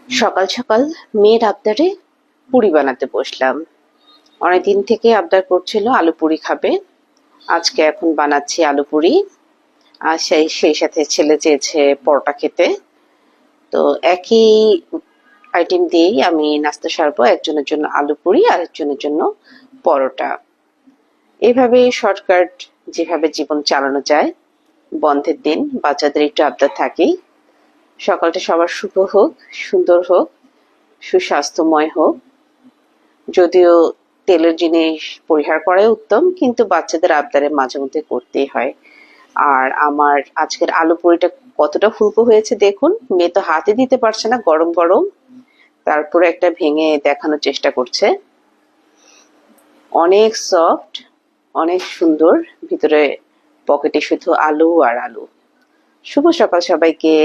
সকাল সকাল মেয়ের আবদারে পুরি বানাতে বসলাম। অনেকদিন থেকে আবদার করছিল আলু পুরি খাবে। আজকে এখন বানাচ্ছি আলু পুরি। আর সেই সাথে ছেলে চেয়েছে পরোটা খেতে। তো একই আইটেম দিয়েই আমি নাস্তা সারবো, একজনের জন্য আলু পুরি আর একজনের জন্য পরোটা। এভাবে শর্টকাট যেভাবে জীবন চালানো যায়। বন্ধের দিন বাচ্চাদের একটু আবদার থাকেই। সকালটা সবার শুভ হোক, সুন্দর হোক, সুস্বাস্থ্যময় হোক। যদিও তেলের জিনিস পরিহার করাই উত্তম, কিন্তু বাচ্চাদের আবদারে মাঝে মধ্যে করতেই হয়। আর আমার আজকের আলু পুরিটা কতটা ফুলকো হয়েছে দেখুন। মেয়ে তো হাতে দিতে পারছে না, গরম গরম। তারপরে একটা ভেঙে দেখানোর চেষ্টা করছে। অনেক সফট, অনেক সুন্দর। ভিতরে পকেটে শুধু আলু আর আলু। শুভ সকাল সবাইকে।